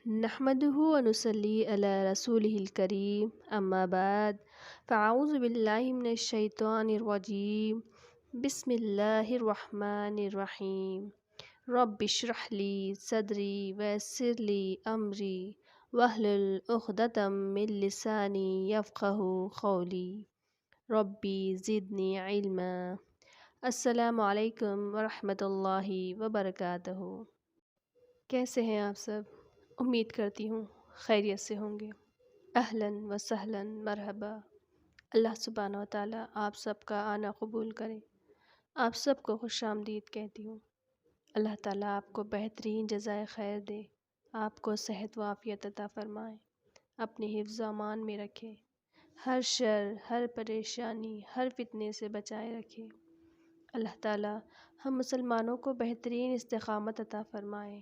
نحمده ونصلي على رسوله الكريم أما بعد فأعوذ بالله من الشيطان الرجيم بسم الله الرحمن الرحيم رب اشرح لي صدري ويسر لي أمري واحلل عقدة من لساني يفقه قولي ربي زدني علما۔ السلام علیکم ورحمۃ اللہ وبرکاتہ۔ کیسے ہیں آپ سب؟ امید کرتی ہوں خیریت سے ہوں گے۔ اہلاً و سہلاً مرحبا۔ اللہ سبحانہ و تعالیٰ آپ سب کا آنا قبول کرے۔ آپ سب کو خوش آمدید کہتی ہوں۔ اللہ تعالیٰ آپ کو بہترین جزائے خیر دے، آپ کو صحت و عافیت عطا فرمائے، اپنے حفظ و امان میں رکھے، ہر شر، ہر پریشانی، ہر فتنے سے بچائے رکھے۔ اللہ تعالیٰ ہم مسلمانوں کو بہترین استقامت عطا فرمائے،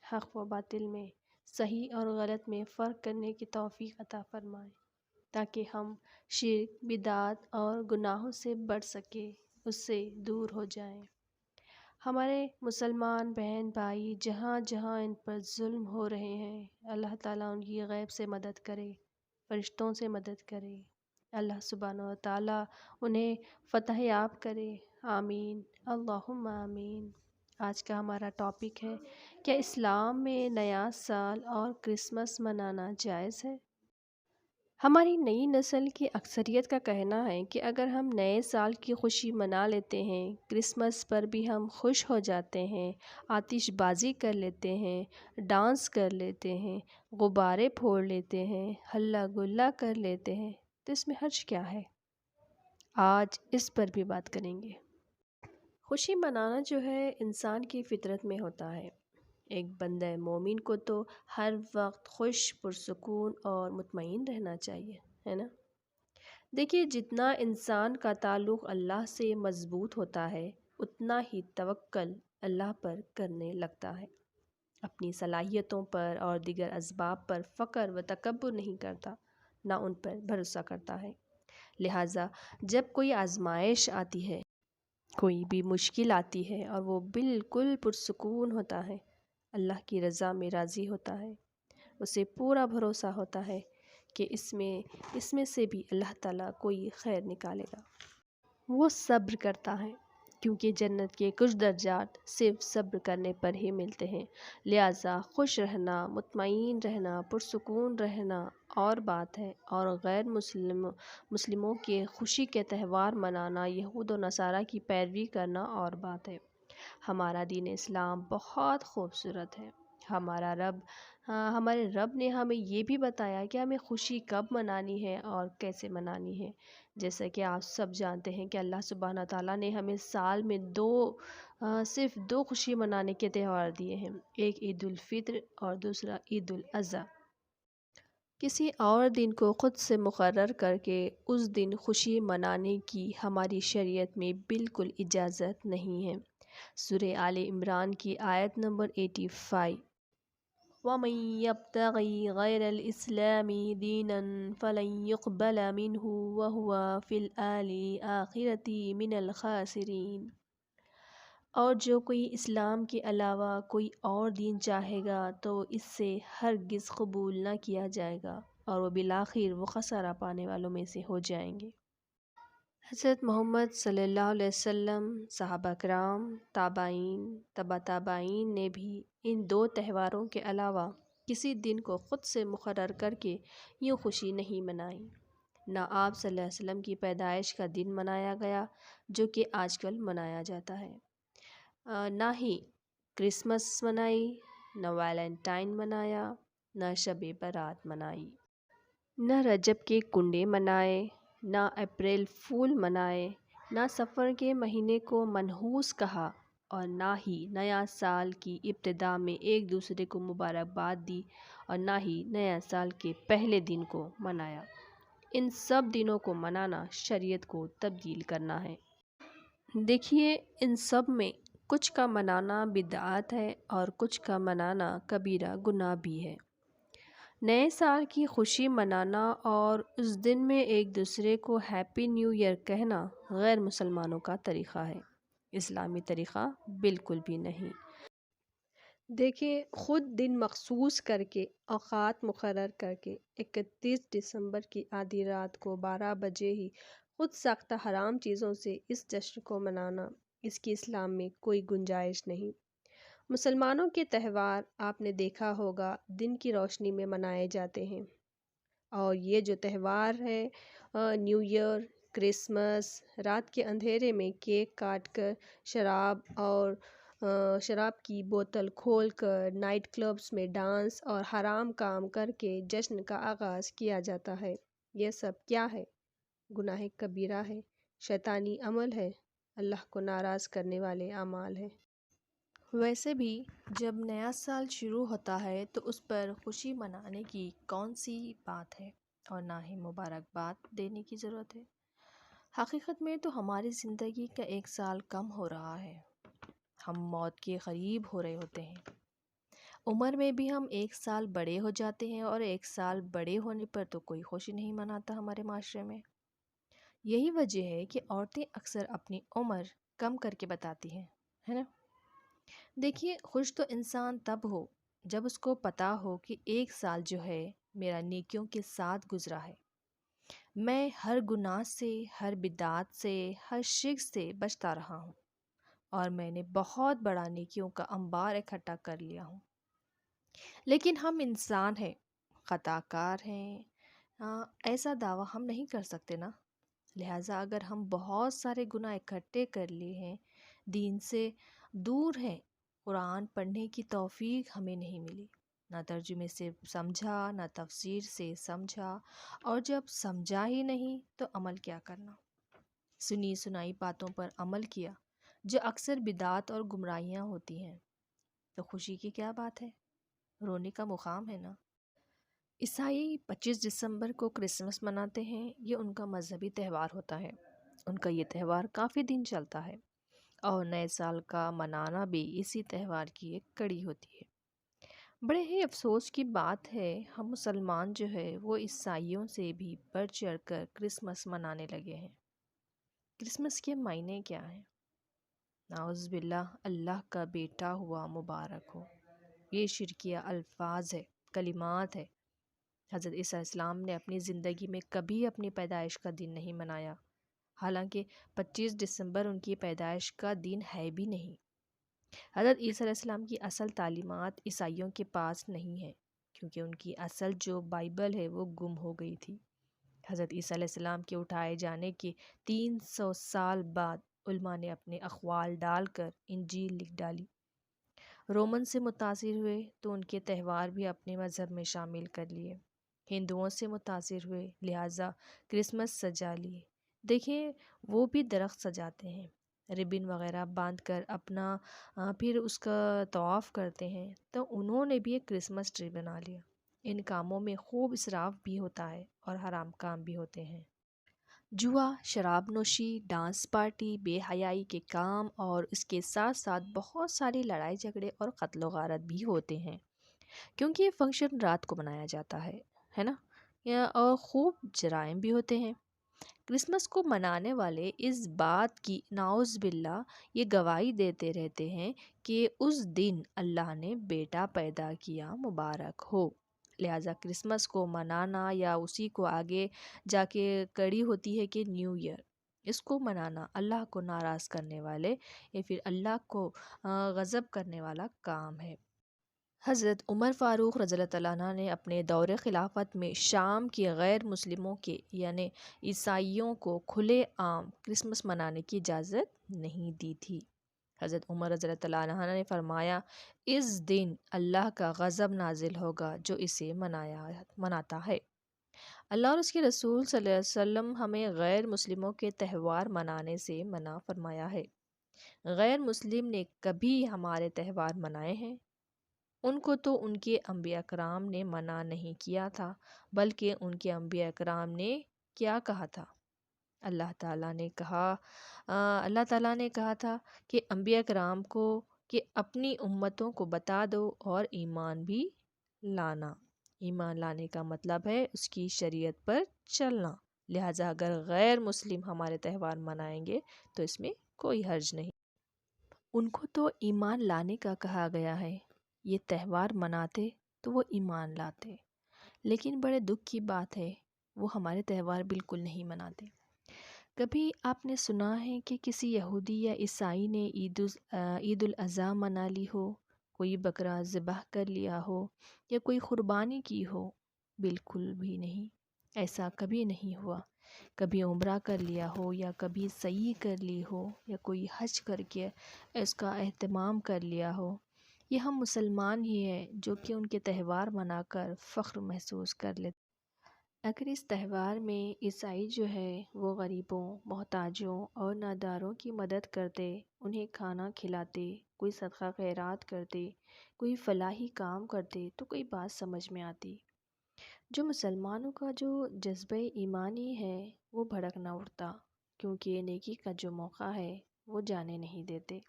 حق و باطل میں، صحیح اور غلط میں فرق کرنے کی توفیق عطا فرمائے، تاکہ ہم شرک، بدعات اور گناہوں سے بچ سکیں، اس سے دور ہو جائیں۔ ہمارے مسلمان بہن بھائی جہاں جہاں ان پر ظلم ہو رہے ہیں، اللہ تعالیٰ ان کی غیب سے مدد کرے، فرشتوں سے مدد کرے۔ اللہ سبحانہ و تعالیٰ انہیں فتح یاب کرے۔ آمین، اللہم آمین۔ آج کا ہمارا ٹاپک ہے، کیا اسلام میں نیا سال اور کرسمس منانا جائز ہے؟ ہماری نئی نسل کی اکثریت کا کہنا ہے کہ اگر ہم نئے سال کی خوشی منا لیتے ہیں، کرسمس پر بھی ہم خوش ہو جاتے ہیں، آتش بازی کر لیتے ہیں، ڈانس کر لیتے ہیں، غبارے پھوڑ لیتے ہیں، ہلا گلا کر لیتے ہیں، تو اس میں حرج کیا ہے؟ آج اس پر بھی بات کریں گے۔ خوشی منانا جو ہے انسان کی فطرت میں ہوتا ہے۔ ایک بندہ مومن کو تو ہر وقت خوش، پرسکون اور مطمئن رہنا چاہیے، ہے نا؟ دیکھیے، جتنا انسان کا تعلق اللہ سے مضبوط ہوتا ہے، اتنا ہی توکل اللہ پر کرنے لگتا ہے، اپنی صلاحیتوں پر اور دیگر اسباب پر فخر و تکبر نہیں کرتا، نہ ان پر بھروسہ کرتا ہے۔ لہٰذا جب کوئی آزمائش آتی ہے، کوئی بھی مشکل آتی ہے اور وہ بالکل پرسکون ہوتا ہے، اللہ کی رضا میں راضی ہوتا ہے، اسے پورا بھروسہ ہوتا ہے کہ اس میں سے بھی اللہ تعالیٰ کوئی خیر نکالے گا، وہ صبر کرتا ہے، کیونکہ جنت کے کچھ درجات صرف صبر کرنے پر ہی ملتے ہیں۔ لہٰذا خوش رہنا، مطمئن رہنا، پرسکون رہنا اور بات ہے، اور غیر مسلموں کے خوشی کے تہوار منانا، یہود و نصارہ کی پیروی کرنا اور بات ہے۔ ہمارا دین اسلام بہت خوبصورت ہے۔ ہمارے رب نے ہمیں یہ بھی بتایا کہ ہمیں خوشی کب منانی ہے اور کیسے منانی ہے۔ جیسا کہ آپ سب جانتے ہیں کہ اللہ سبحانہ تعالیٰ نے ہمیں سال میں صرف دو خوشی منانے کے تہوار دیے ہیں، ایک عید الفطر اور دوسرا عید الاضحیٰ۔ کسی اور دن کو خود سے مقرر کر کے اس دن خوشی منانے کی ہماری شریعت میں بالکل اجازت نہیں ہے۔ سورہ آل عمران کی آیت نمبر 85، وَمَن يَبْتَغِ غَيْرَ الْإِسْلَامِ دِينًا فَلَن يُقْبَلَ مِنْهُ وَهُوَ فِي الْآخِرَةِ مِنَ الْخَاسِرِينَ۔ اور جو کوئی اسلام کے علاوہ کوئی اور دین چاہے گا تو اس سے ہرگز قبول نہ کیا جائے گا، اور وہ بالآخر وہ خسارہ پانے والوں میں سے ہو جائیں گے۔ حضرت محمد صلی اللہ علیہ وسلم، صحابہ کرام، تابعین، تبع تابعین نے بھی ان دو تہواروں کے علاوہ کسی دن کو خود سے مقرر کر کے یوں خوشی نہیں منائی۔ نہ آپ صلی اللہ علیہ وسلم کی پیدائش کا دن منایا گیا جو کہ آج کل منایا جاتا ہے، نہ ہی کرسمس منائی، نہ ویلنٹائن منایا، نہ شب برات منائی، نہ رجب کے کنڈے منائے، نہ اپریل فول منائے، نہ سفر کے مہینے کو منحوس کہا، اور نہ ہی نیا سال کی ابتدا میں ایک دوسرے کو مبارکباد دی، اور نہ ہی نیا سال کے پہلے دن کو منایا۔ ان سب دنوں کو منانا شریعت کو تبدیل کرنا ہے۔ دیکھیے، ان سب میں کچھ کا منانا بدعات ہے اور کچھ کا منانا کبیرہ گناہ بھی ہے۔ نئے سال کی خوشی منانا اور اس دن میں ایک دوسرے کو ہیپی نیو ایئر کہنا غیر مسلمانوں کا طریقہ ہے، اسلامی طریقہ بالکل بھی نہیں۔ دیکھیں، خود دن مخصوص کر کے، اوقات مقرر کر کے 31 دسمبر کی آدھی رات کو 12 بجے ہی خود ساختہ حرام چیزوں سے اس جشن کو منانا، اس کی اسلام میں کوئی گنجائش نہیں۔ مسلمانوں کے تہوار آپ نے دیکھا ہوگا دن کی روشنی میں منائے جاتے ہیں، اور یہ جو تہوار ہے نیو ایئر، کرسمس، رات کے اندھیرے میں کیک کاٹ کر، شراب اور شراب کی بوتل کھول کر، نائٹ کلبز میں ڈانس اور حرام کام کر کے جشن کا آغاز کیا جاتا ہے۔ یہ سب کیا ہے؟ گناہ کبیرہ ہے، شیطانی عمل ہے، اللہ کو ناراض کرنے والے اعمال ہیں۔ ویسے بھی جب نیا سال شروع ہوتا ہے تو اس پر خوشی منانے کی کون سی بات ہے، اور نہ ہی مبارکباد دینے کی ضرورت ہے۔ حقیقت میں تو ہماری زندگی کا ایک سال کم ہو رہا ہے، ہم موت کے قریب ہو رہے ہوتے ہیں۔ عمر میں بھی ہم ایک سال بڑے ہو جاتے ہیں، اور ایک سال بڑے ہونے پر تو کوئی خوشی نہیں مناتا ہمارے معاشرے میں۔ یہی وجہ ہے کہ عورتیں اکثر اپنی عمر کم کر کے بتاتی ہیں، ہے نا؟ دیکھیے، خوش تو انسان تب ہو جب اس کو پتا ہو کہ ایک سال جو ہے میرا نیکیوں کے ساتھ گزرا ہے، میں ہر گناہ سے، ہر بدعت سے، ہر شرک سے بچتا رہا ہوں، اور میں نے بہت بڑا نیکیوں کا انبار اکٹھا کر لیا ہوں۔ لیکن ہم انسان ہیں، خطا کار ہیں، ایسا دعویٰ ہم نہیں کر سکتے نا۔ لہٰذا اگر ہم بہت سارے گناہ اکٹھے کر لیے ہیں، دین سے دور ہیں، قرآن پڑھنے کی توفیق ہمیں نہیں ملی، نہ ترجمے سے سمجھا، نہ تفسیر سے سمجھا، اور جب سمجھا ہی نہیں تو عمل کیا کرنا؟ سنی سنائی باتوں پر عمل کیا، جو اکثر بدعت اور گمراہیاں ہوتی ہیں، تو خوشی کی کیا بات ہے؟ رونے کا مقام ہے نا۔ عیسائی 25 دسمبر کو کرسمس مناتے ہیں، یہ ان کا مذہبی تہوار ہوتا ہے۔ ان کا یہ تہوار کافی دن چلتا ہے، اور نئے سال کا منانا بھی اسی تہوار کی ایک کڑی ہوتی ہے۔ بڑے ہی افسوس کی بات ہے، ہم مسلمان جو ہے وہ عیسائیوں سے بھی بڑھ چڑھ کر کرسمس منانے لگے ہیں۔ کرسمس کے معنی کیا ہیں؟ نعوذ باللہ، اللہ کا بیٹا ہوا مبارک ہو، یہ شرکیہ الفاظ ہے، کلمات ہے۔ حضرت عیسیٰ علیہ السلام نے اپنی زندگی میں کبھی اپنی پیدائش کا دن نہیں منایا، حالانکہ 25 دسمبر ان کی پیدائش کا دن ہے بھی نہیں۔ حضرت عیسیٰ علیہ السلام کی اصل تعلیمات عیسائیوں کے پاس نہیں ہیں، کیونکہ ان کی اصل جو بائبل ہے وہ گم ہو گئی تھی۔ حضرت عیسیٰ علیہ السلام کے اٹھائے جانے کے 300 سال بعد علماء نے اپنے اقوال ڈال کر انجیل لکھ ڈالی۔ رومن سے متاثر ہوئے تو ان کے تہوار بھی اپنے مذہب میں شامل کر لیے۔ ہندوؤں سے متاثر ہوئے، لہٰذا کرسمس سجا لیے۔ دیکھیں، وہ بھی درخت سجاتے ہیں، ربن وغیرہ باندھ کر اپنا پھر اس کا طواف کرتے ہیں، تو انہوں نے بھی ایک کرسمس ٹری بنا لیا۔ ان کاموں میں خوب اسراف بھی ہوتا ہے اور حرام کام بھی ہوتے ہیں۔ جوا، شراب نوشی، ڈانس پارٹی، بے حیائی کے کام، اور اس کے ساتھ ساتھ بہت ساری لڑائی جھگڑے اور قتل و غارت بھی ہوتے ہیں، کیونکہ یہ فنکشن رات کو منایا جاتا ہے نا، اور خوب جرائم بھی ہوتے ہیں۔ کرسمس کو منانے والے اس بات کی نعوذ باللہ یہ گواہی دیتے رہتے ہیں کہ اس دن اللہ نے بیٹا پیدا کیا، مبارک ہو۔ لہٰذا کرسمس کو منانا یا اسی کو آگے جا کے کڑی ہوتی ہے کہ نیو ایئر، اس کو منانا اللہ کو ناراض کرنے والے یا پھر اللہ کو غضب کرنے والا کام ہے۔ حضرت عمر فاروق رضی اللہ تعالیٰ عنہ نے اپنے دور خلافت میں شام کے غیر مسلموں کے یعنی عیسائیوں کو کھلے عام کرسمس منانے کی اجازت نہیں دی تھی۔ حضرت عمر رضی اللہ تعالیٰ عنہ نے فرمایا، اس دن اللہ کا غضب نازل ہوگا جو اسے مناتا ہے۔ اللہ اور اس کے رسول صلی اللہ علیہ وسلم ہمیں غیر مسلموں کے تہوار منانے سے منع فرمایا ہے۔ غیر مسلم نے کبھی ہمارے تہوار منائے ہیں؟ ان کو تو ان کے انبیاء کرام نے منع نہیں کیا تھا، بلکہ ان کے انبیاء کرام نے کیا کہا تھا؟ اللہ تعالیٰ نے کہا تھا کہ انبیاء کرام کو کہ اپنی امتوں کو بتا دو اور ایمان بھی لانا۔ ایمان لانے کا مطلب ہے اس کی شریعت پر چلنا۔ لہٰذا اگر غیر مسلم ہمارے تہوار منائیں گے تو اس میں کوئی حرج نہیں۔ ان کو تو ایمان لانے کا کہا گیا ہے، یہ تہوار مناتے تو وہ ایمان لاتے، لیکن بڑے دکھ کی بات ہے وہ ہمارے تہوار بالکل نہیں مناتے۔ کبھی آپ نے سنا ہے کہ کسی یہودی یا عیسائی نے عید الاضحیٰ منا لی ہو، کوئی بکرا ذبح کر لیا ہو یا کوئی قربانی کی ہو؟ بالکل بھی نہیں، ایسا کبھی نہیں ہوا۔ کبھی عمرہ کر لیا ہو یا کبھی سعی کر لی ہو یا کوئی حج کر کے اس کا اہتمام کر لیا ہو۔ یہ ہم مسلمان ہی ہیں جو کہ ان کے تہوار منا کر فخر محسوس کر لیتے۔ اگر اس تہوار میں عیسائی جو ہے وہ غریبوں، محتاجوں اور ناداروں کی مدد کرتے، انہیں کھانا کھلاتے، کوئی صدقہ خیرات کرتے، کوئی فلاحی کام کرتے تو کوئی بات سمجھ میں آتی۔ جو مسلمانوں کا جو جذبہ ایمانی ہے وہ بھڑک نہ اٹھتا، کیونکہ نیکی کا جو موقع ہے وہ جانے نہیں دیتے۔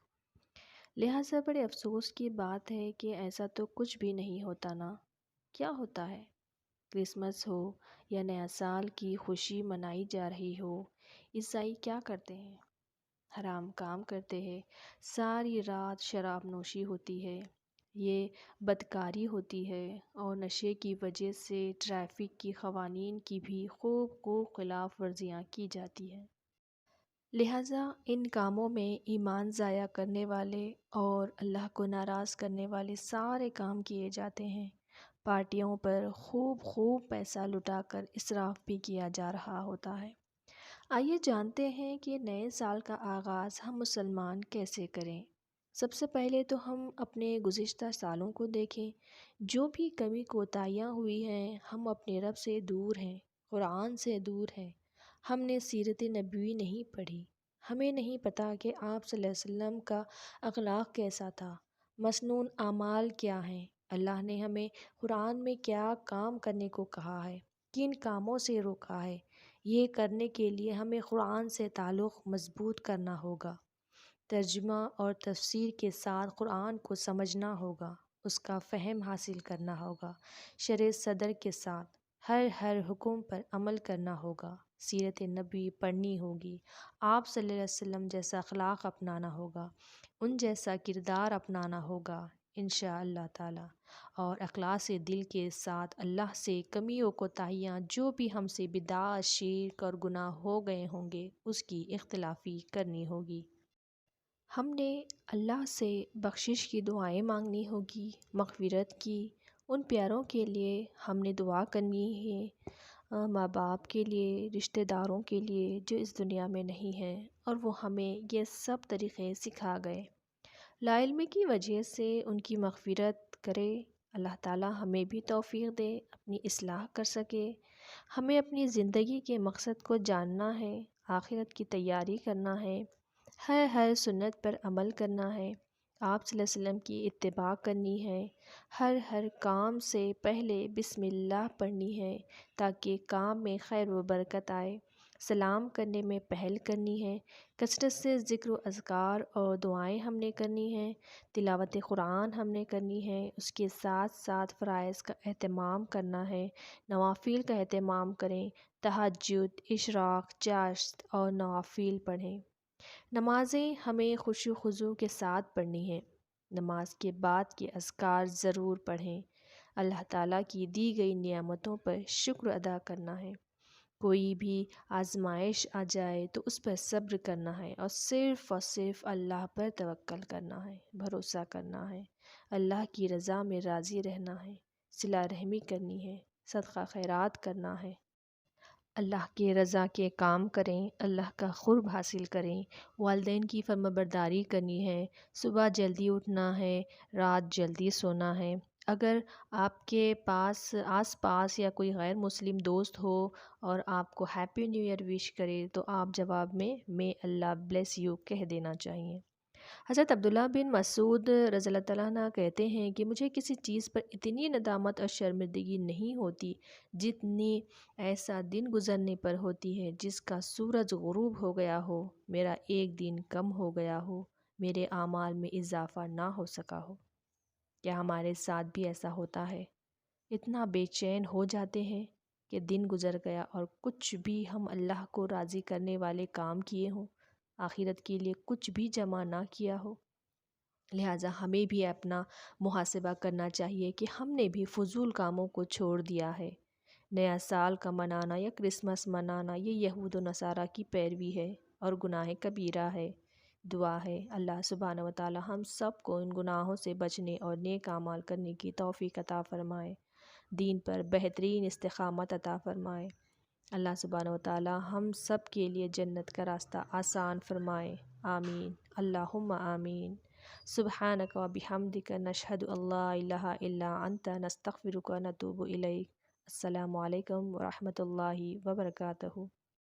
لہٰذا بڑے افسوس کی بات ہے کہ ایسا تو کچھ بھی نہیں ہوتا نا۔ کیا ہوتا ہے؟ کرسمس ہو یا نیا سال کی خوشی منائی جا رہی ہو، عیسائی کیا کرتے ہیں؟ حرام کام کرتے ہیں، ساری رات شراب نوشی ہوتی ہے، یہ بدکاری ہوتی ہے اور نشے کی وجہ سے ٹریفک کی قوانین کی بھی خوب خلاف ورزیاں کی جاتی ہیں۔ لہٰذا ان کاموں میں ایمان ضائع کرنے والے اور اللہ کو ناراض کرنے والے سارے کام کیے جاتے ہیں۔ پارٹیوں پر خوب پیسہ لٹا کر اسراف بھی کیا جا رہا ہوتا ہے۔ آئیے جانتے ہیں کہ نئے سال کا آغاز ہم مسلمان کیسے کریں۔ سب سے پہلے تو ہم اپنے گزشتہ سالوں کو دیکھیں، جو بھی کمی کوتاہیاں ہوئی ہیں، ہم اپنے رب سے دور ہیں، قرآن سے دور ہیں۔ ہم نے سیرت نبوی نہیں پڑھی، ہمیں نہیں پتہ کہ آپ صلی اللہ علیہ وسلم کا اخلاق کیسا تھا، مسنون اعمال کیا ہیں، اللہ نے ہمیں قرآن میں کیا کام کرنے کو کہا ہے، کن کاموں سے روکا ہے۔ یہ کرنے کے لیے ہمیں قرآن سے تعلق مضبوط کرنا ہوگا، ترجمہ اور تفسیر کے ساتھ قرآن کو سمجھنا ہوگا، اس کا فہم حاصل کرنا ہوگا، شرح صدر کے ساتھ ہر حکم پر عمل کرنا ہوگا، سیرت نبی پڑھنی ہوگی، آپ صلی اللہ علیہ وسلم جیسا اخلاق اپنانا ہوگا، ان جیسا کردار اپنانا ہوگا انشاءاللہ تعالی، اور اخلاص دل کے ساتھ اللہ سے کمی و کوتاہیاں جو بھی ہم سے بدعت، شرک اور گناہ ہو گئے ہوں گے اس کی اختلافی کرنی ہوگی۔ ہم نے اللہ سے بخشش کی دعائیں مانگنی ہوگی، مغفرت کی۔ ان پیاروں کے لیے ہم نے دعا کرنی ہے، ماں باپ کے لیے، رشتہ داروں کے لیے جو اس دنیا میں نہیں ہیں، اور وہ ہمیں یہ سب طریقے سکھا گئے۔ لا علمی کی وجہ سے ان کی مغفرت کرے، اللہ تعالی ہمیں بھی توفیق دے اپنی اصلاح کر سکے۔ ہمیں اپنی زندگی کے مقصد کو جاننا ہے، آخرت کی تیاری کرنا ہے، ہر سنت پر عمل کرنا ہے، آپ صلی اللہ علیہ وسلم کی اتباع کرنی ہے، ہر کام سے پہلے بسم اللہ پڑھنی ہے تاکہ کام میں خیر و برکت آئے، سلام کرنے میں پہل کرنی ہے، کثرت سے ذکر و اذکار اور دعائیں ہم نے کرنی ہیں، تلاوت قرآن ہم نے کرنی ہے، اس کے ساتھ ساتھ فرائض کا اہتمام کرنا ہے، نوافل کا اہتمام کریں، تہجد، اشراق، چاشت اور نوافل پڑھیں۔ نمازیں ہمیں خشوع و خضوع کے ساتھ پڑھنی ہیں، نماز کے بعد کے اذکار ضرور پڑھیں، اللہ تعالیٰ کی دی گئی نعمتوں پر شکر ادا کرنا ہے۔ کوئی بھی آزمائش آ جائے تو اس پر صبر کرنا ہے اور صرف اللہ پر توکل کرنا ہے، بھروسہ کرنا ہے، اللہ کی رضا میں راضی رہنا ہے، صلہ رحمی کرنی ہے، صدقہ خیرات کرنا ہے، اللہ کے رضا کے کام کریں، اللہ کا قرب حاصل کریں، والدین کی فرمانبرداری کرنی ہے، صبح جلدی اٹھنا ہے، رات جلدی سونا ہے۔ اگر آپ کے پاس آس پاس یا کوئی غیر مسلم دوست ہو اور آپ کو ہیپی نیو ایئر وش کرے تو آپ جواب میں اللہ بلیس یو کہہ دینا چاہیے۔ حضرت عبداللہ بن مسعود رضی اللہ تعالیٰ عنہ کہتے ہیں کہ مجھے کسی چیز پر اتنی ندامت اور شرمندگی نہیں ہوتی جتنی ایسا دن گزرنے پر ہوتی ہے جس کا سورج غروب ہو گیا ہو، میرا ایک دن کم ہو گیا ہو، میرے اعمال میں اضافہ نہ ہو سکا ہو۔ کیا ہمارے ساتھ بھی ایسا ہوتا ہے؟ اتنا بے چین ہو جاتے ہیں کہ دن گزر گیا اور کچھ بھی ہم اللہ کو راضی کرنے والے کام کیے ہوں، آخرت کے لیے کچھ بھی جمع نہ کیا ہو۔ لہٰذا ہمیں بھی اپنا محاسبہ کرنا چاہیے کہ ہم نے بھی فضول کاموں کو چھوڑ دیا ہے۔ نیا سال کا منانا یا کرسمس منانا یہ یہود و نصارہ کی پیروی ہے اور گناہ کبیرہ ہے۔ دعا ہے اللہ سبحانہ و تعالی ہم سب کو ان گناہوں سے بچنے اور نیک اعمال کرنے کی توفیق عطا فرمائے، دین پر بہترین استقامت عطا فرمائے۔ اللہ سبحانہ و تعالی ہم سب کے لیے جنت کا راستہ آسان فرمائے، آمین اللہم آمین۔ سبحانک و بحمدک نشہد ان لا الہ الا انت نستغفرک و نتوب الیک۔ السلام علیکم ورحمۃ اللہ وبرکاتہ۔